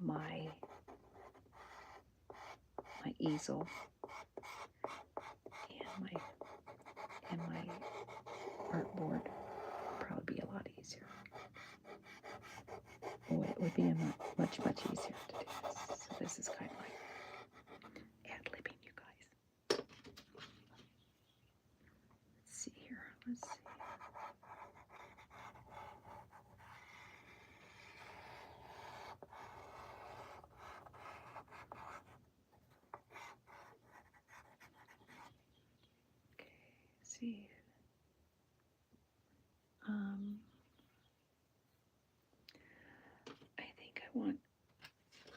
my easel and my artboard would probably be a lot easier. Oh, it would be much easier to do this. So this is kind of like ad-libbing, you guys. Let's see here. Let's see. Okay, see.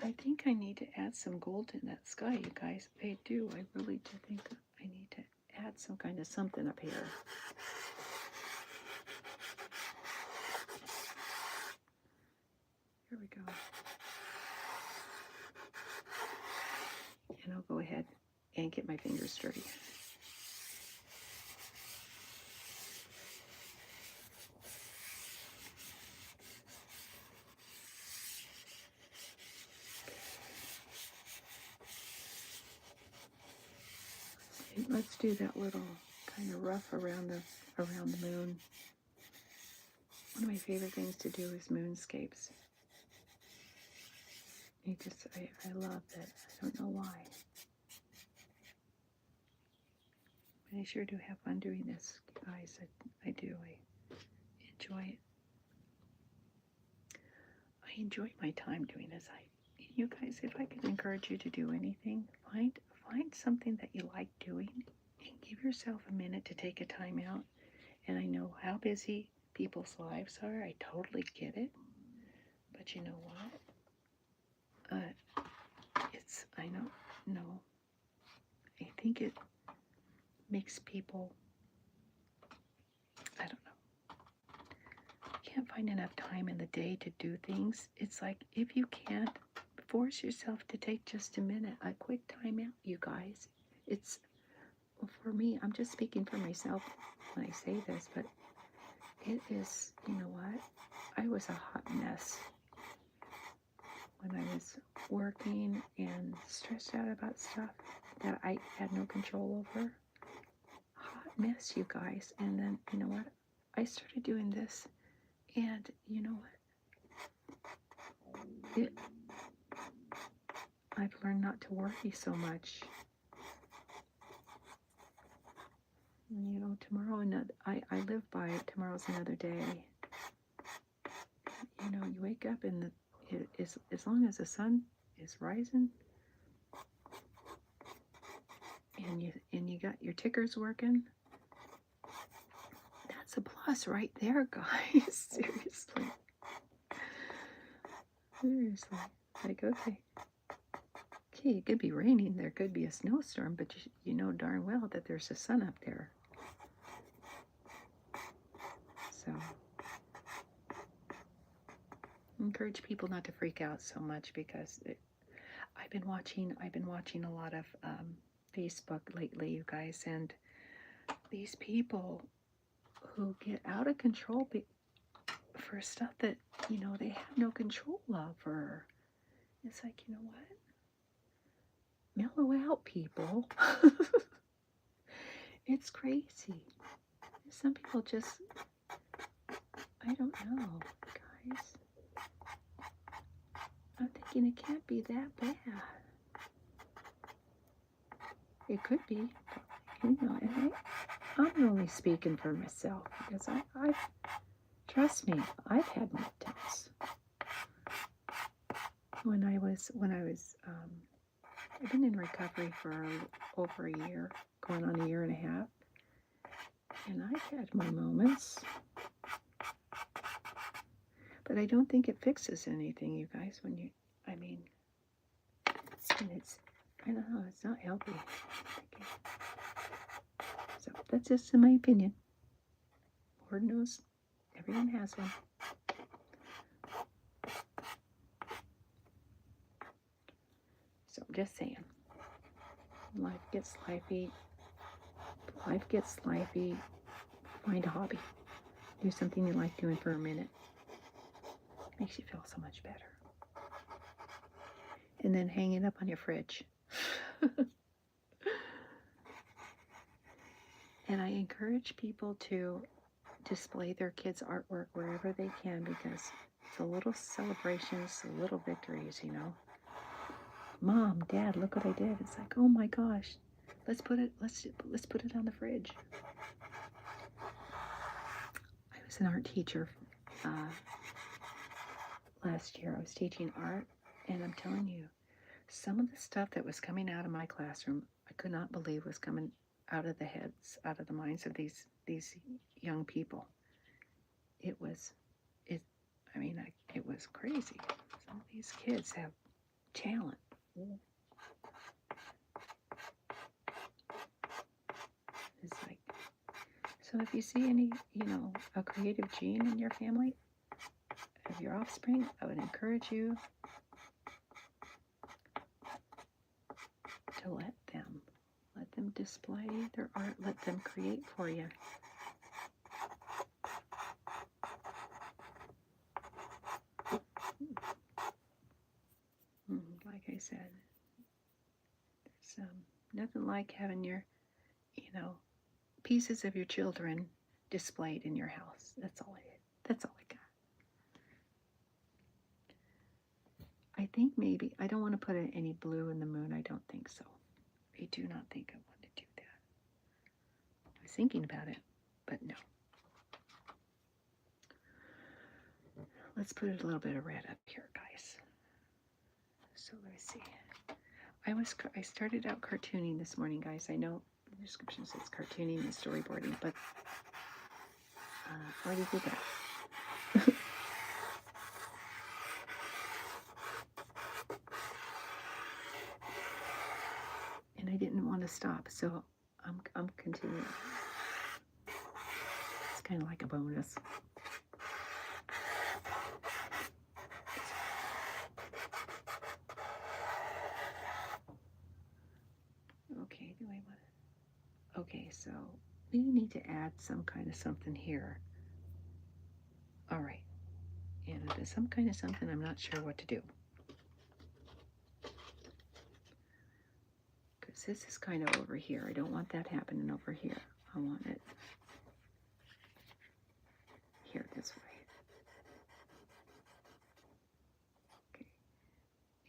I think I need to add some gold in that sky, you guys. I do. I really do think I need to add some kind of something up here. Here we go. And I'll go ahead and get my fingers dirty. Let's do that little kind of rough around the moon. One of my favorite things to do is moonscapes. I love it. I don't know why. But I sure do have fun doing this, guys. I do. I enjoy it. I enjoy my time doing this. You guys, if I could encourage you to do anything, find something that you like doing and give yourself a minute to take a time out. And I know how busy people's lives are. I totally get it. But you know what? I think it makes people, I don't know, can't find enough time in the day to do things. It's like if you can't force yourself to take just a minute, a quick time out, you guys. It's, for me, I'm just speaking for myself when I say this, but it is, you know what? I was a hot mess when I was working and stressed out about stuff that I had no control over. Hot mess, you guys. And then, you know what? I started doing this, and you know what? I've learned not to worry so much. You know, tomorrow, I live by it. Tomorrow's another day. You know, you wake up and as long as the sun is rising, and you got your tickers working, that's a plus right there, guys. Seriously. Like, okay, it could be raining, there could be a snowstorm, but you know darn well that there's a sun up there. So encourage people not to freak out so much, because I've been watching a lot of Facebook lately, you guys, and these people who get out of control for stuff that, you know, they have no control over. It's like, you know what? Mellow out, people. It's crazy. Some people just, I don't know, guys. I'm thinking it can't be that bad. It could be, you know, and I'm only speaking for myself, because I trust me, I've had meltdowns. When I was, I've been in recovery for over a year, going on a year and a half, and I've had my moments. But I don't think it fixes anything, you guys, and it's, I don't know, it's not healthy. So that's just in my opinion. Lord knows everyone has one. So I'm just saying, life gets lifey. Find a hobby. Do something you like doing for a minute. Makes you feel so much better. And then hang it up on your fridge. And I encourage people to display their kids' artwork wherever they can, because it's a little celebrations, the little victories, you know. Mom, Dad, look what I did. It's like, oh my gosh, let's put it on the fridge. I was an art teacher last year. I was teaching art, and I'm telling you, some of the stuff that was coming out of my classroom, I could not believe was coming out of the heads, out of the minds of these young people. It was crazy. Some of these kids have talent. It's like, so if you see any, you know, a creative gene in your family, of your offspring, I would encourage you to let them display their art, let them create for you. Like I said, there's nothing like having your, you know, pieces of your children displayed in your house. That's all I got. I think maybe, I don't want to put any blue in the moon. I don't think so. I do not think I want to do that. I was thinking about it, but no. Let's put a little bit of red up here, guys. So let me see. I started out cartooning this morning, guys. I know the description says cartooning and storyboarding, but I already did that. And I didn't want to stop, so I'm continuing. It's kind of like a bonus. So we need to add some kind of something here. All right. And it is some kind of something, I'm not sure what to do. Because this is kind of over here. I don't want that happening over here. I want it here this way.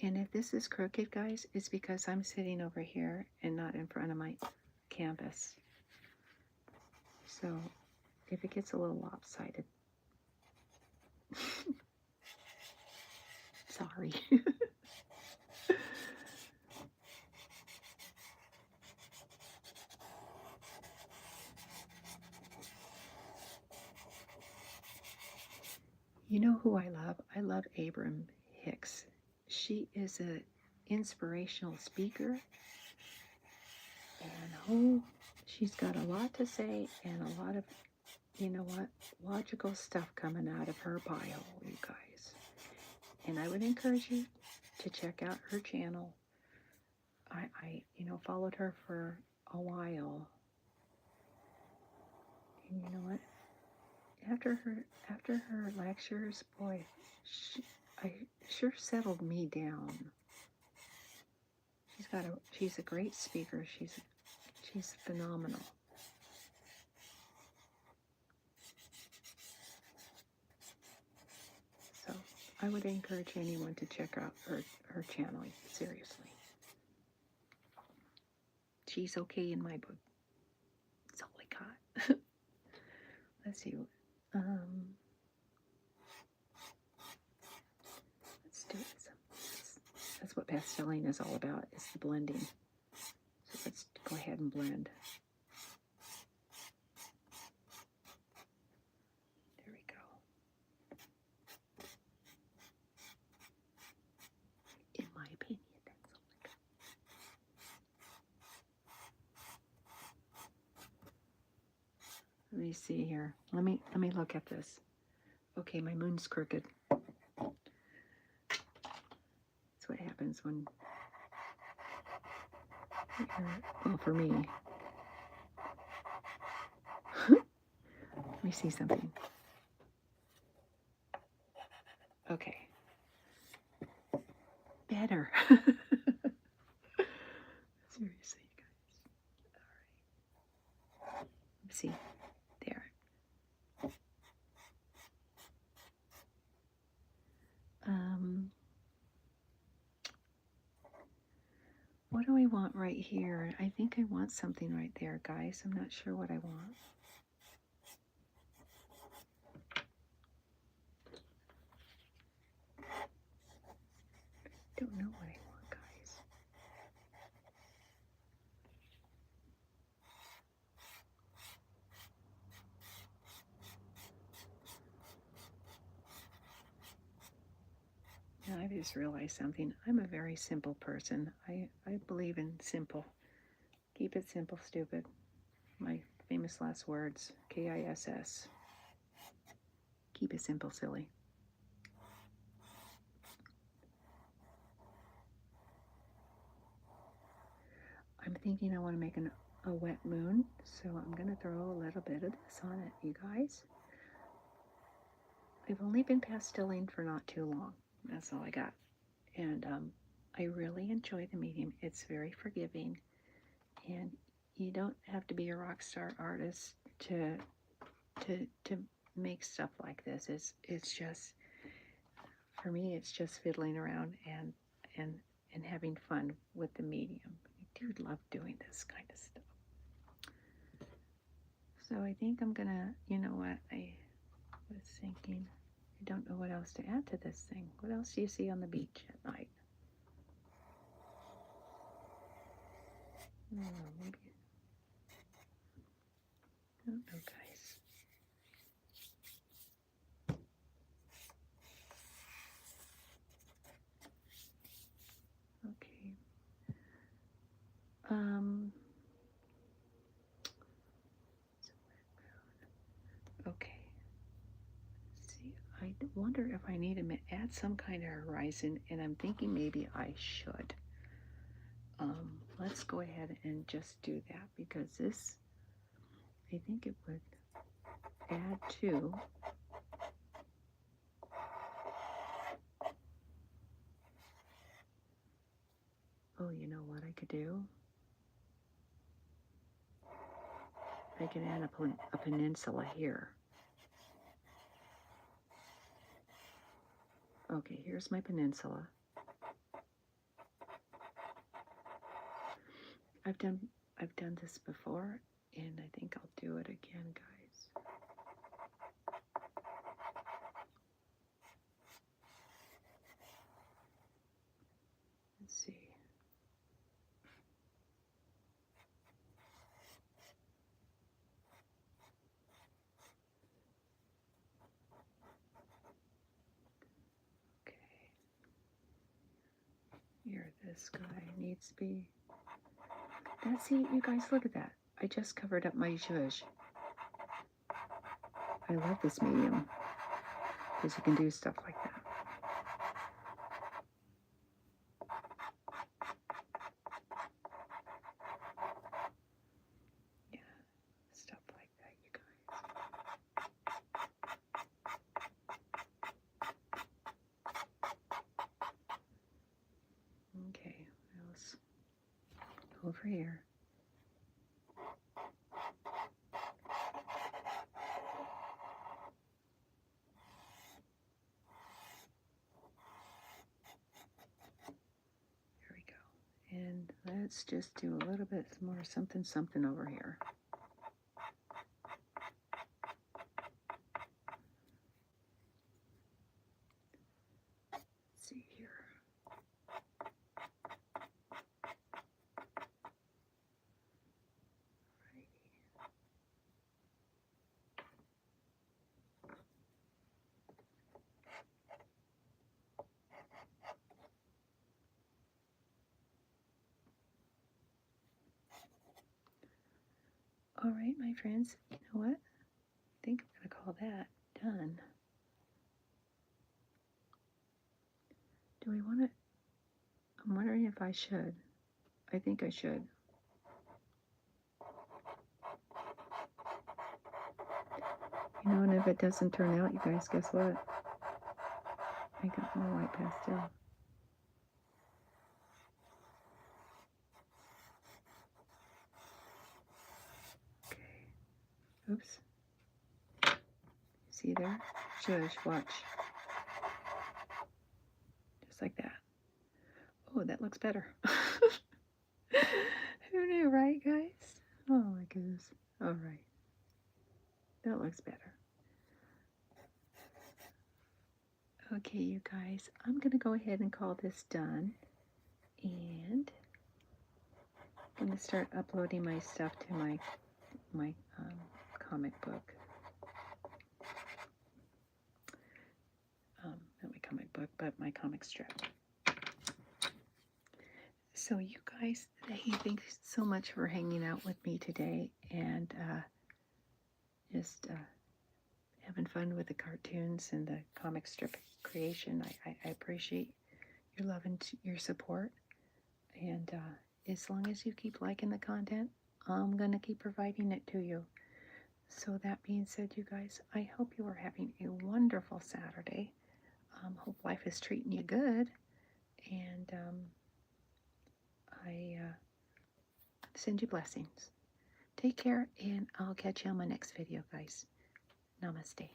And if this is crooked, guys, it's because I'm sitting over here and not in front of my canvas. So if it gets a little lopsided, sorry. You know who I love? I love Abram Hicks. She is an inspirational speaker. And oh, she's got a lot to say and a lot of, you know what, logical stuff coming out of her bio, you guys. And I would encourage you to check out her channel. I followed her for a while. And you know what? After her lectures, boy, I sure settled me down. She's a great speaker. She's phenomenal. So I would encourage anyone to check out her channel, seriously. She's okay in my book. That's all I got. Let's see. Let's do this. That's what pasteling is all about, is the blending. So let's go ahead and blend. There we go. In my opinion, that's all I got. Let me see here. Let me look at this. Okay, my moon's crooked. That's what happens when, well, for me. Let me see something. Okay. Better. Seriously, you guys. All right. Let's see. There. What do I want right here? I think I want something right there, guys. I'm not sure what I want. Don't know what I want, guys. Now I just realized something. I'm a very simple person. I believe in simple. Keep it simple, stupid. My famous last words, KISS. Keep it simple, silly. I'm thinking I want to make a wet moon, so I'm going to throw a little bit of this on it, you guys. I've only been pasteling for not too long. That's all I got. And I really enjoy the medium. It's very forgiving. And you don't have to be a rock star artist to make stuff like this. It's just, for me, it's just fiddling around and having fun with the medium. I do love doing this kind of stuff. So I think I'm gonna, you know what, I was thinking, I don't know what else to add to this thing. What else do you see on the beach at night? Maybe, I don't know, guys. Okay. Okay. Let's see, I wonder if I need to add some kind of horizon, and I'm thinking maybe I should. Let's go ahead and just do that, because this I think it would add to oh, you know what I could do? I could add a peninsula here. Okay, here's my peninsula. I've done this before, and I think I'll do it again, guys. Let's see. Okay. Here, this guy needs to be. Now, see, you guys, look at that. I just covered up my zhuzh. I love this medium because you can do stuff like that. Yeah, stuff like that, you guys. Okay, what else? Over here. And let's just do a little bit more something over here. Let's see here. All right, my friends, you know what? I think I'm going to call that done. Do we want to? I'm wondering if I should. I think I should. You know, and if it doesn't turn out, you guys, guess what? I got more white pastel. Okay. Oops. See there? Shush, watch. Just like that. Oh, that looks better. Who knew, right, guys? Oh my goodness. All right. That looks better. Okay, you guys, I'm going to go ahead and call this done. And I'm going to start uploading my stuff to my comic book. Not my comic book, but my comic strip. So you guys, hey, thanks so much for hanging out with me today and just having fun with the cartoons and the comic strip creation. I appreciate your love and your support. And as long as you keep liking the content, I'm going to keep providing it to you. So that being said, you guys, I hope you are having a wonderful Saturday. Hope life is treating you good. And I send you blessings. Take care, and I'll catch you on my next video, guys. Namaste.